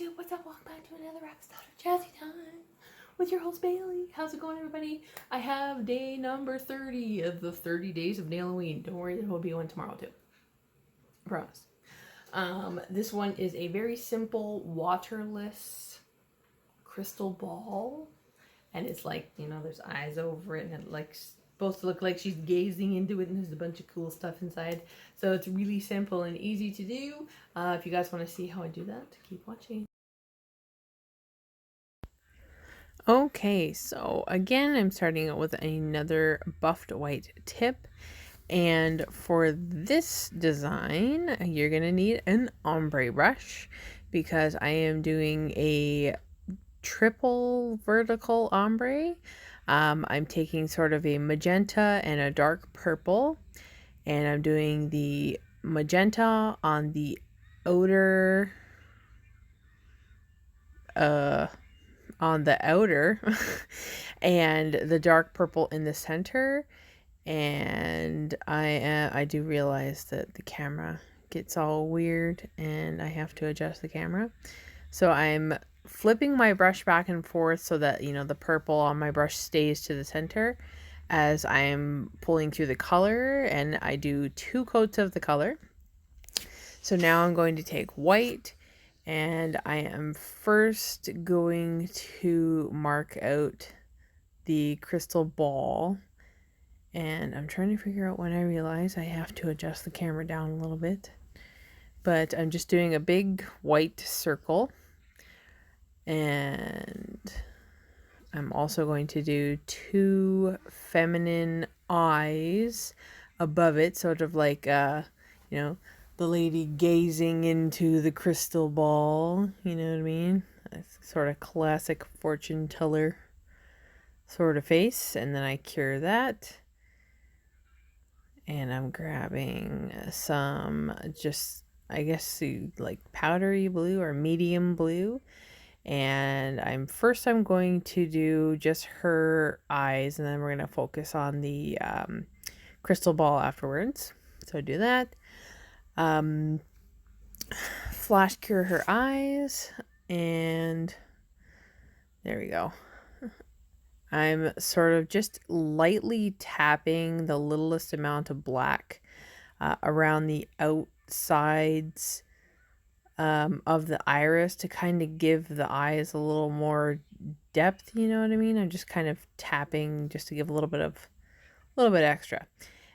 YouTube? What's up? Welcome back to another episode of Jazzy Time with your host Bailey. How's it going, everybody? I have day number 30 of the 30 days of NAIL-O-WEEN. Don't worry, there will be one tomorrow too. I promise. This one is a very simple waterless crystal ball, and it's like, you know, there's eyes over it, and it like supposed to look like she's gazing into it, and there's a bunch of cool stuff inside. So it's really simple and easy to do. If you guys want to see how I do that, keep watching. Okay, so again, I'm starting out with another buffed white tip. And for this design, you're going to need an ombre brush because I am doing a triple vertical ombre. I'm taking sort of a magenta and a dark purple, and I'm doing the magenta on the outer and the dark purple in the center. And I do realize that the camera gets all weird and I have to adjust the camera, so I'm flipping my brush back and forth so that, you know, the purple on my brush stays to the center as I'm pulling through the color, and I do 2 coats of the color. So now I'm going to take white, and I am first going to mark out the crystal ball. And I'm trying to figure out when I realize I have to adjust the camera down a little bit. But I'm just doing a big white circle. And I'm also going to do 2 feminine eyes above it, sort of like, you know, the lady gazing into the crystal ball. You know what I mean? It's sort of classic fortune teller sort of face. And then I cure that. And I'm grabbing some, just, I guess, like powdery blue or medium blue. And I'm going to do just her eyes, and then we're going to focus on the crystal ball afterwards. So do that. Flash cure her eyes, and there we go. I'm sort of just lightly tapping the littlest amount of black around the outsides of the iris to kind of give the eyes a little more depth, you know what I mean? I'm just kind of tapping just to give a little bit extra.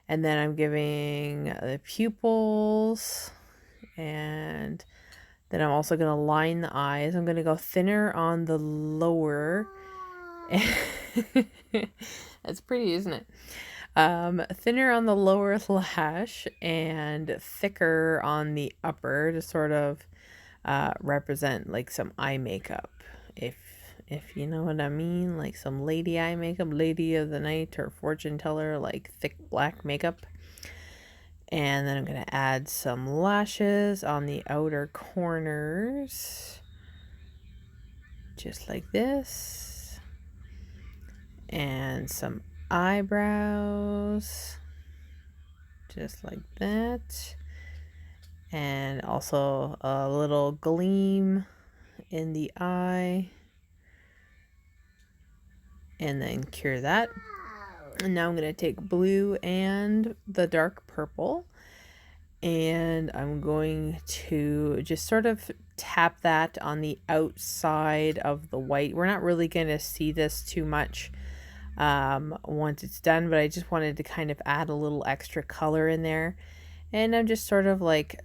And then I'm giving the pupils, and then I'm also going to line the eyes. I'm going to go thinner on the lower. That's pretty, isn't it? Thinner on the lower lash and thicker on the upper to sort of represent like some eye makeup, if you know what I mean, like some lady eye makeup, lady of the night or fortune teller, like thick black makeup. And then I'm going to add some lashes on the outer corners, just like this, and some eyebrows, just like that, and also a little gleam in the eye, and then cure that. And now I'm going to take blue and the dark purple, and I'm going to just sort of tap that on the outside of the white. We're not really going to see this too much once it's done, but I just wanted to kind of add a little extra color in there. And I'm just sort of like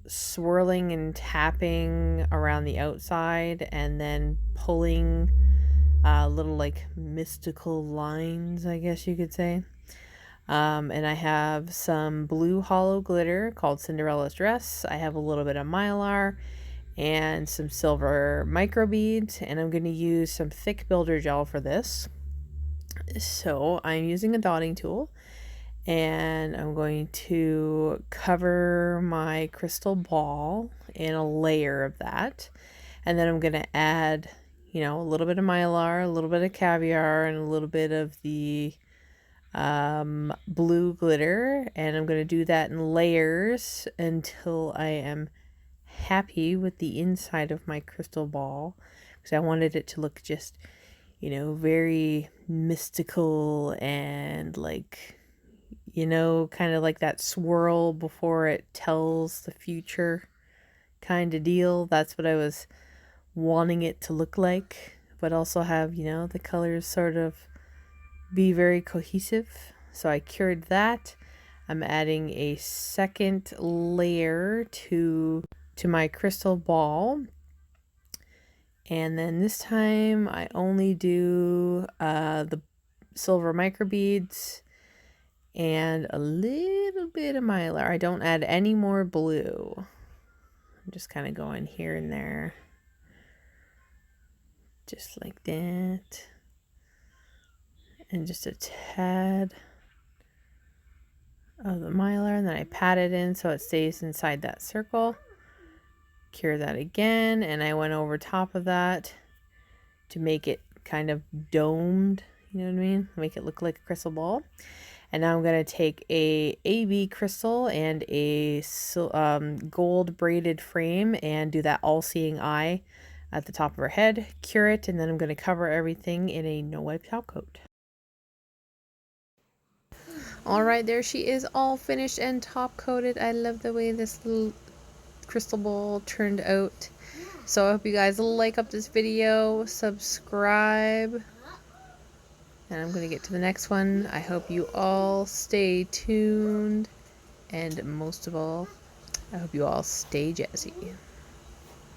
swirling and tapping around the outside, and then pulling little like mystical lines, I guess you could say. And I have some blue holo glitter called Cinderellas dress. I have a little bit of mylar and some silver micro beads, and I'm going to use some thick builder gel for this. So I'm using a dotting tool, and I'm going to cover my crystal ball in a layer of that. And then I'm going to add, you know, a little bit of mylar, a little bit of caviar, and a little bit of the blue glitter. And I'm going to do that in layers until I am happy with the inside of my crystal ball because I wanted it to look just, you know, very mystical and like, you know, kind of like that swirl before it tells the future kind of deal. That's what I was wanting it to look like, but also have, you know, the colors sort of be very cohesive. So I cured that. I'm adding a second layer to my crystal ball. And then this time I only do the silver microbeads and a little bit of mylar. I don't add any more blue. I'm just kind of going here and there. Just like that. And just a tad of the mylar, and then I pat it in so it stays inside that circle. Cure that again, and I went over top of that to make it kind of domed, you know what I mean? Make it look like a crystal ball. And now I'm going to take a AB crystal and a gold braided frame and do that all-seeing eye at the top of her head, cure it, and then I'm going to cover everything in a no-wipe top coat. Alright, there she is, all finished and top coated. I love the way this little crystal ball turned out. So I hope you guys like up this video, subscribe, and I'm going to get to the next one. I hope you all stay tuned, and most of all, I hope you all stay jazzy.